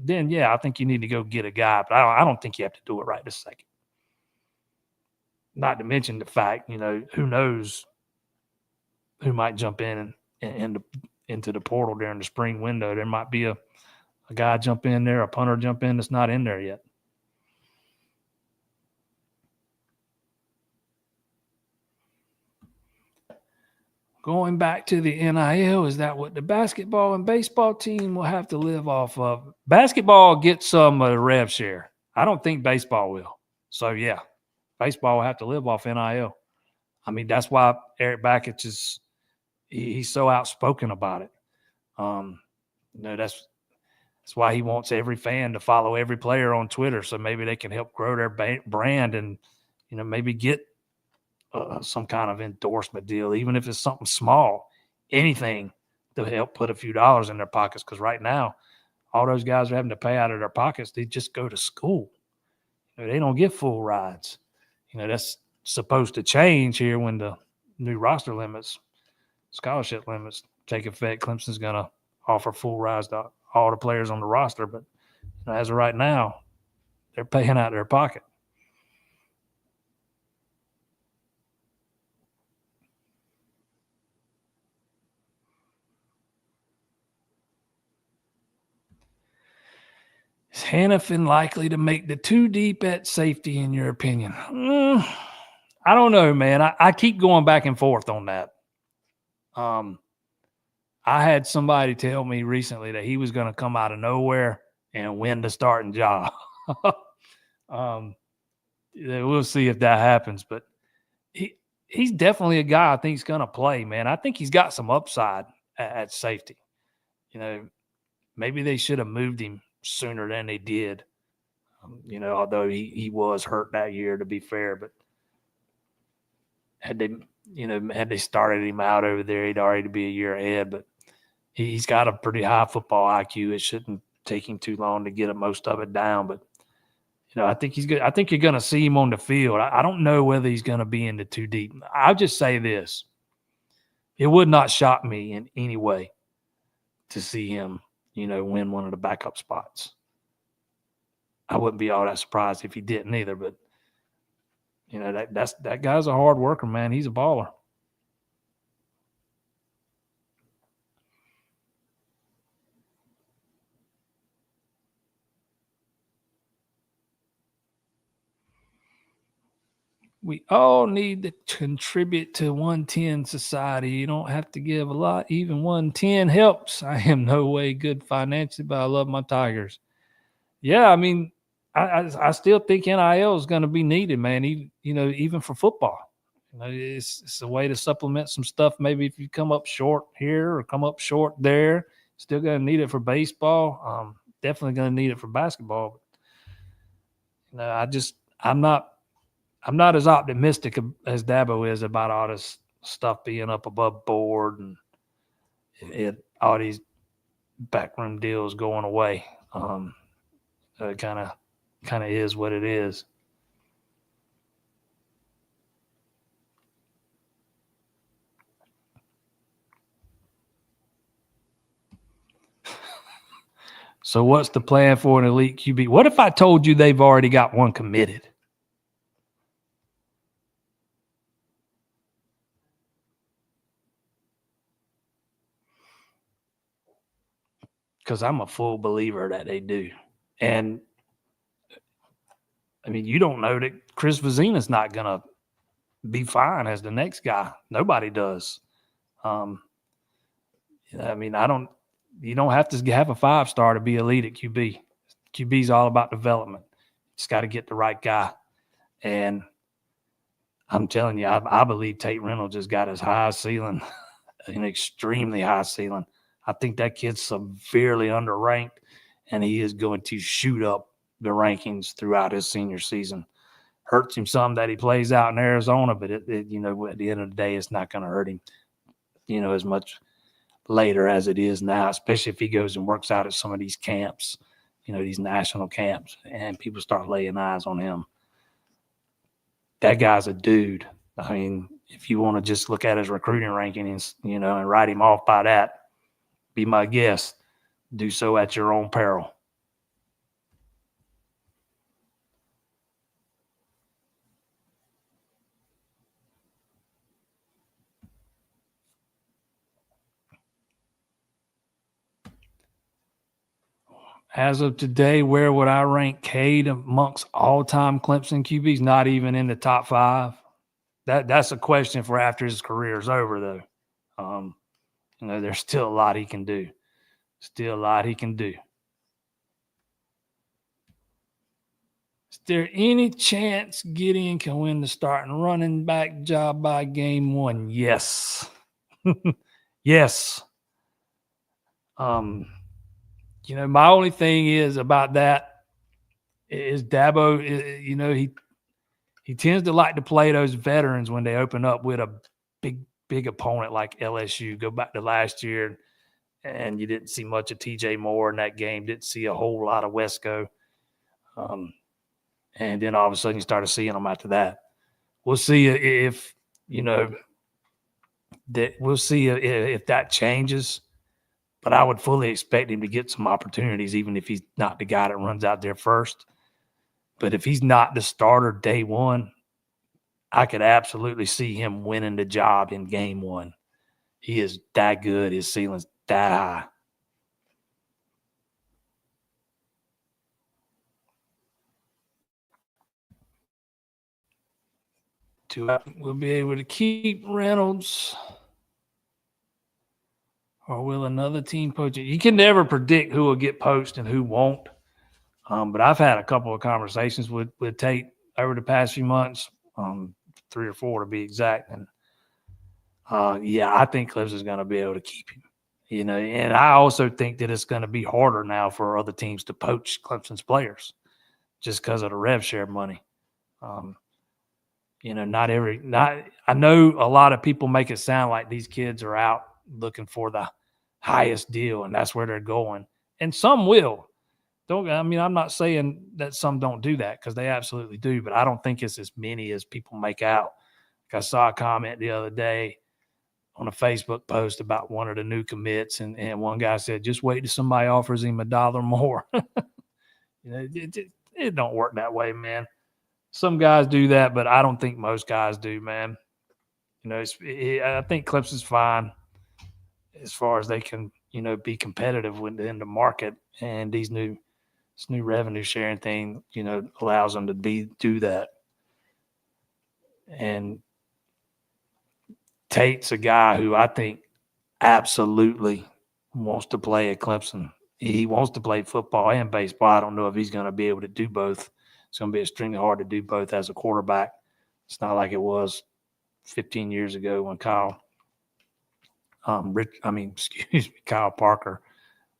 then, yeah, I think you need to go get a guy. But I don't think you have to do it right this second. Not to mention the fact, who knows who might jump in and into the portal during the spring window. There might be a guy jump in there, a punter jump in that's not in there yet. Going back to the NIL, is that what the basketball and baseball team will have to live off of? Basketball gets some of the rev share. I don't think baseball will. So, yeah, baseball will have to live off NIL. I mean, that's why Eric Bakich he's so outspoken about it. That's why he wants every fan to follow every player on Twitter, so maybe they can help grow their brand and, maybe get some kind of endorsement deal, even if it's something small, anything to help put a few dollars in their pockets. Because right now, all those guys are having to pay out of their pockets. They just go to school. They don't get full rides. That's supposed to change here when the new roster limits, scholarship limits take effect. Clemson's going to offer full rides to all the players on the roster. But as of right now, they're paying out of their pocket. Is Hannafin likely to make the two deep at safety, in your opinion? I don't know, man. I keep going back and forth on that. I had somebody tell me recently that he was going to come out of nowhere and win the starting job. We'll see if that happens, but he's definitely a guy I think is going to play, man. I think he's got some upside at safety. Maybe they should have moved him sooner than they did. Although he was hurt that year, to be fair, but had they started him out over there, he'd already be a year ahead. But he's got a pretty high football IQ. It shouldn't take him too long to get most of it down. But I think he's good. I think you're going to see him on the field. I don't know whether he's going to be into too deep. I'll just say this: it would not shock me in any way to see him, win one of the backup spots. I wouldn't be all that surprised if he didn't either. But that guy's a hard worker, man. He's a baller. We all need to contribute to 110 society. You don't have to give a lot. Even 110 helps. I am no way good financially, but I love my Tigers. Yeah, I mean, I still think NIL is going to be needed, man. Even for football, it's a way to supplement some stuff. Maybe if you come up short here or come up short there, still going to need it for baseball. Definitely going to need it for basketball. I'm not as optimistic as Dabo is about all this stuff being up above board and all these backroom deals going away. It kind of is what it is. So what's the plan for an elite QB? What if I told you they've already got one committed? Because I'm a full believer that they do. And I mean, you don't know that Chris Vizina's not going to be fine as the next guy. Nobody does. I mean, you don't have to have a 5-star to be elite at QB. QB is all about development. Just got to get the right guy. And I'm telling you, I believe Tate Reynolds has got his high ceiling, an extremely high ceiling. I think that kid's severely underranked, and he is going to shoot up the rankings throughout his senior season. Hurts him some that he plays out in Arizona, but at the end of the day, it's not going to hurt him, as much later as it is now, especially if he goes and works out at some of these camps, these national camps, and people start laying eyes on him. That guy's a dude. I mean, if you want to just look at his recruiting rankings, and write him off by that, be my guest. Do so at your own peril. As of today, where would I rank Cade amongst all-time Clemson QBs? Not even in the top 5. That's a question for after his career is over, though. There's still a lot he can do. Still a lot he can do. Is there any chance Gideon can win the starting running back job by game 1? Yes. Yes. My only thing is about that is Dabo, he tends to like to play those veterans when they open up with a big opponent like LSU. Go back to last year, and you didn't see much of TJ Moore in that game. Didn't see a whole lot of Wesco. And then all of a sudden you started seeing them after that. We'll see if that changes. But I would fully expect him to get some opportunities, even if he's not the guy that runs out there first. But if he's not the starter day one, I could absolutely see him winning the job in game 1. He is that good. His ceiling's that high. We'll be able to keep Reynolds. Or will another team poach it? You can never predict who will get poached and who won't. But I've had a couple of conversations with Tate over the past few months, 3 or 4 to be exact. And I think Clemson's going to be able to keep him. And I also think that it's going to be harder now for other teams to poach Clemson's players. just because of the rev share money. I know a lot of people make it sound like these kids are out looking for the highest deal and that's where they're going. And some will. I'm not saying that some don't do that because they absolutely do, but I don't think it's as many as people make out. I saw a comment the other day on a Facebook post about one of the new commits, and one guy said, just wait till somebody offers him $1 more. It don't work that way, man. Some guys do that, but I don't think most guys do, man. I think Clemson's fine as far as they can, be competitive within the market, and this new revenue sharing thing, allows them to do that. And Tate's a guy who I think absolutely wants to play at Clemson. He wants to play football and baseball. I don't know if he's going to be able to do both. It's going to be extremely hard to do both as a quarterback. It's not like it was 15 years ago when Kyle Parker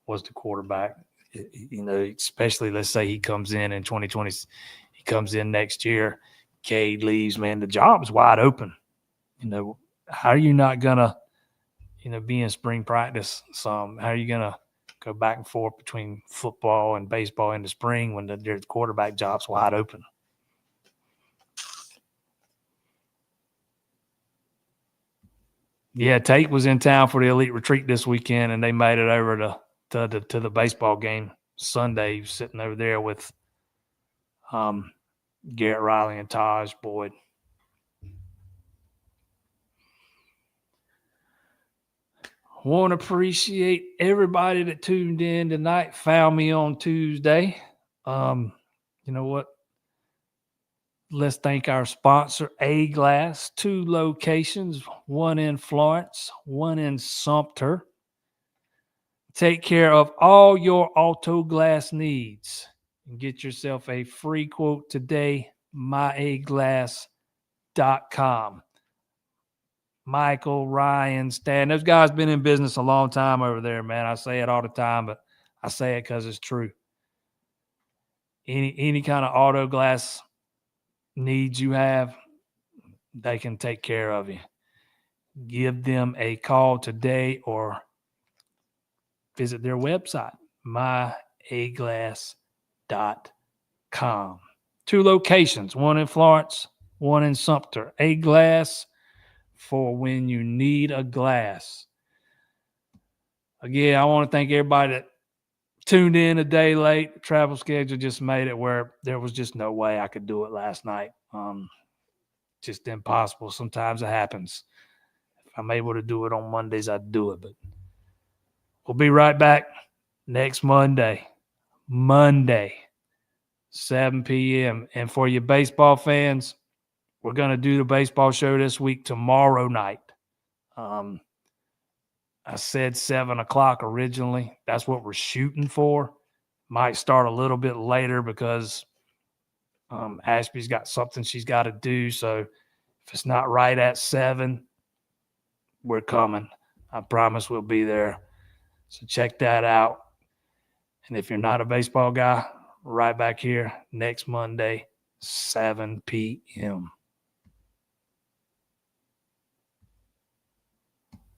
was the quarterback. Especially let's say he comes in 2020, he comes in next year, Cade leaves, man, the job's wide open. How are you not gonna, be in spring practice some? How are you gonna go back and forth between football and baseball in the spring when the quarterback job's wide open? Yeah, Tate was in town for the elite retreat this weekend, and they made it over to the baseball game Sunday. He was sitting over there with Garrett Riley and Taj Boyd. Want to appreciate everybody that tuned in tonight, found me on Tuesday. You know what? Let's thank our sponsor, A-Glass. 2 locations, one in Florence, one in Sumter. Take care of all your auto glass needs and get yourself a free quote today, myaglass.com. Michael, Ryan, Stan, those guys been in business a long time over there, man. I say it all the time, but I say it because it's true. Any kind of auto glass needs you have, they can take care of you. Give them a call today or visit their website, myaglass.com. 2 locations, one in Florence, one in Sumter. A-Glass for when you need a glass. Again, I want to thank everybody that tuned in a day late. The travel schedule just made it where there was just no way I could do it last night. Just impossible. Sometimes it happens. If I'm able to do it on Mondays, I'd do it. But we'll be right back next Monday, 7 p.m. And for you baseball fans, we're going to do the baseball show this week tomorrow night. I said 7 o'clock originally. That's what we're shooting for. Might start a little bit later because Ashby's got something she's got to do. So if it's not right at 7, we're coming. I promise we'll be there. So check that out. And if you're not a baseball guy, right back here next Monday, 7 p.m.